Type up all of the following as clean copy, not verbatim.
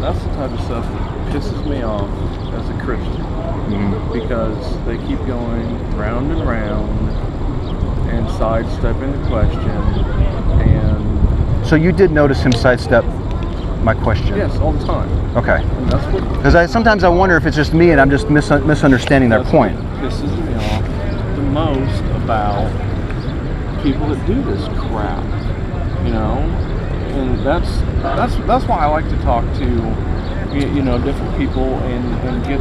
that's the type of stuff that pisses me off as a Christian, because they keep going round and round and sidestepping the question. And so you did notice him sidestep my question? Yes, all the time. Okay. And that's what. Because sometimes I wonder if it's just me and I'm just misunderstanding their point. What pisses me off the most about people that do this crap, you know, and that's why I like to talk to, you know, different people and get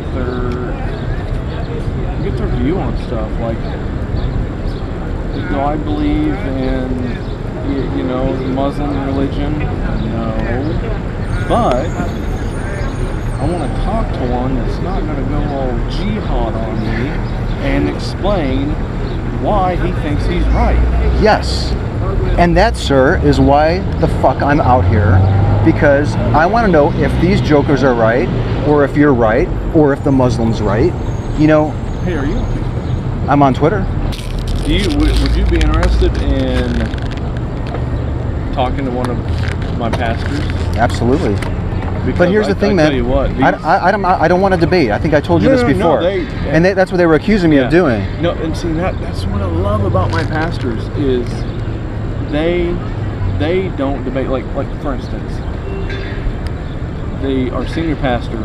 their view on stuff. Like, do I believe in, you know, Muslim religion? No, but I want to talk to one that's not going to go all jihad on me and explain why he thinks he's right. Yes. And that, sir, is why the fuck I'm out here. Because I want to know if these jokers are right, or if you're right, or if the Muslim's right. You know. Hey, are you on Facebook? I'm on Twitter. Would you be interested in talking to one of my pastors? Absolutely. Because but here's the thing, man. Tell you what, I don't want to debate. I think I told you this before. And that's what they were accusing me of doing. No, and see, that's what I love about my pastors is they don't debate. Like for instance, our senior pastor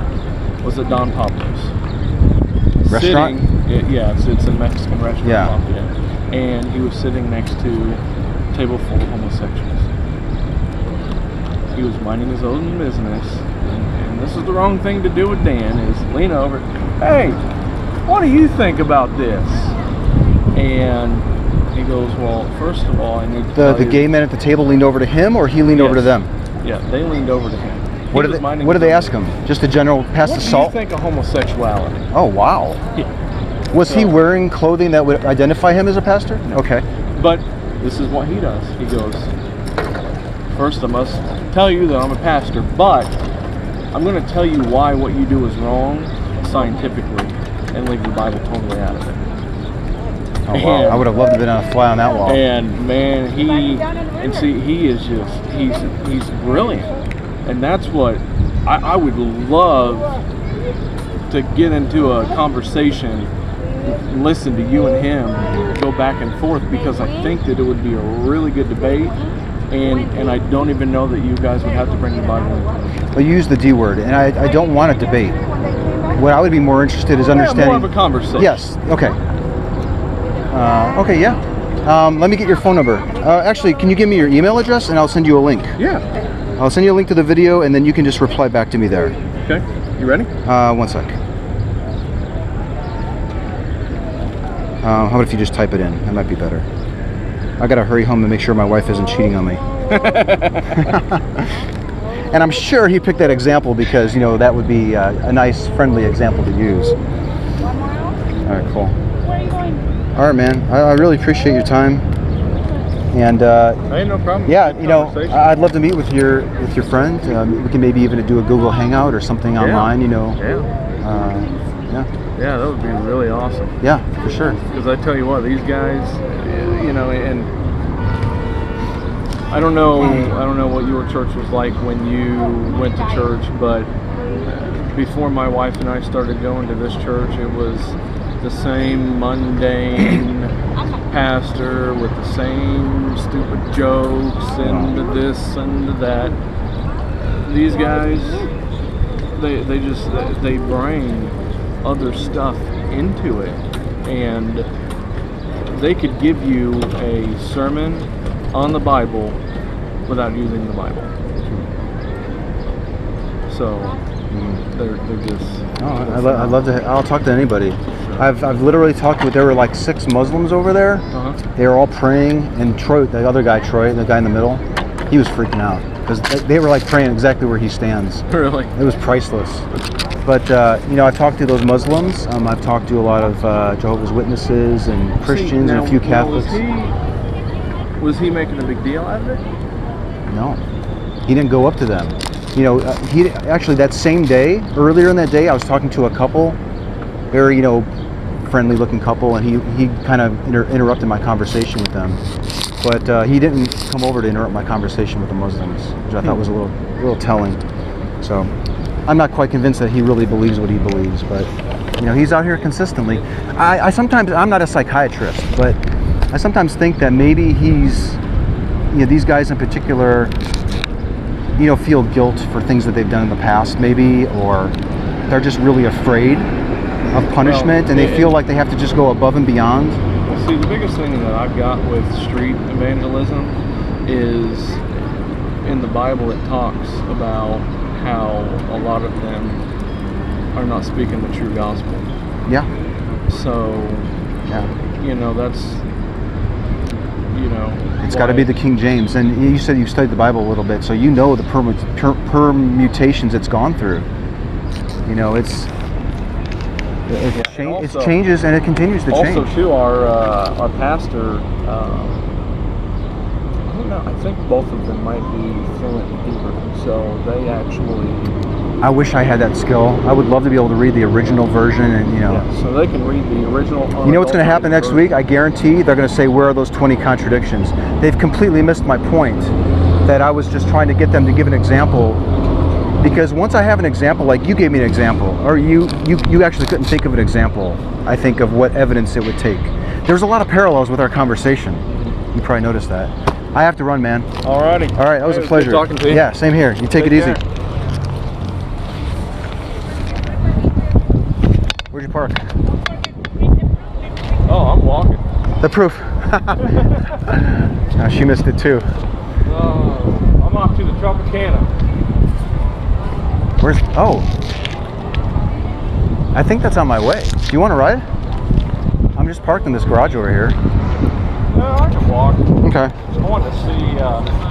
was at Don Pablo's restaurant. It's a Mexican restaurant. Yeah. And he was sitting next to a table full of homosexuals. He was minding his own business, and this is the wrong thing to do with Dan, is lean over, hey, what do you think about this? And he goes, well, first of all, I need to The gay men at the table leaned over to him, or he leaned over to them? Yeah, they leaned over to him. What did they ask him? Just a general pass the salt? What do you think of homosexuality? Oh, wow. Yeah. Was he wearing clothing that would identify him as a pastor? No. Okay. But this is what he does. He goes, first I must tell you that I'm a pastor, but I'm going to tell you why what you do is wrong scientifically and leave the Bible totally out of it. Oh, wow. I would have loved to have been on a fly on that wall. And man, he is just, he's brilliant. And that's what I would love to get into a conversation, listen to you and him go back and forth, because I think that it would be a really good debate, and I don't even know that you guys would have to bring the Bible into it. Well, you use the D word, and I don't want to debate. What I would be more interested is understanding. More of a conversation. Yes. Okay. Okay. Yeah. Let me get your phone number. Actually, can you give me your email address, and I'll send you a link. Yeah. I'll send you a link to the video, and then you can just reply back to me there. Okay. You ready? 1 sec. How about if you just type it in? That might be better. I gotta hurry home to make sure my wife isn't cheating on me. And I'm sure he picked that example because, you know, that would be a nice, friendly example to use. All right, cool. Where are you going? All right, man. I really appreciate your time. And hey, no problem. Yeah, you know, I'd love to meet with your friend. We can maybe even do a Google Hangout or something online. You know. Yeah, that would be really awesome. Yeah, for sure. Because I tell you what, these guys, you know, and I don't know what your church was like when you went to church, but before my wife and I started going to this church, it was the same mundane pastor with the same stupid jokes and the this and the that. These guys, they bring other stuff into it, and they could give you a sermon on the Bible without using the Bible. So they're just. I'd love to. I'll talk to anybody. I've literally talked with. There were like 6 Muslims over there. They were all praying, and Troy, the other guy, the guy in the middle, he was freaking out because they were like praying exactly where he stands. Really? It was priceless. But you know, I've talked to those Muslims. I've talked to a lot of Jehovah's Witnesses and Christians and a few Catholics. Was he making a big deal out of it? No, he didn't go up to them. You know, he actually that same day, earlier in that day, I was talking to a couple, very, you know, friendly-looking couple, and he kind of interrupted my conversation with them. But he didn't come over to interrupt my conversation with the Muslims, which I thought was a little telling. So, I'm not quite convinced that he really believes what he believes, but you know, he's out here consistently. I sometimes, I'm not a psychiatrist, but I sometimes think that maybe he's, you know, these guys in particular, you know, feel guilt for things that they've done in the past, maybe, or they're just really afraid of punishment, and they feel like they have to just go above and beyond. See, the biggest thing that I've got with street evangelism is in the Bible it talks about how a lot of them are not speaking the true gospel. Yeah. So, Yeah. you know, that's, you know, it's got to be the King James. And you said you've studied the Bible a little bit, so you know the permutations it's gone through. You know, it changes and it continues to change. Also, too, our pastor, I don't know, I think both of them might be fluent in Hebrew, so they actually... I wish I had that skill. I would love to be able to read the original version, and you know. Yeah, so they can read the original. You know what's going to happen next week? I guarantee they're going to say, "Where are those 20 contradictions?" They've completely missed my point. That I was just trying to get them to give an example, because once I have an example, like you gave me an example, or you actually couldn't think of an example. I think of what evidence it would take. There's a lot of parallels with our conversation. You probably noticed that. I have to run, man. Alrighty. All right, that was a pleasure. Good talking to you. Yeah, same here. You take it easy. Care. Where'd you park? Oh, I'm walking. The proof. She missed it too. I'm off to the Tropicana. Where's? Oh, I think that's on my way. Do you want to ride? I'm just parked in this garage over here. No, I can walk. Okay. I want to see.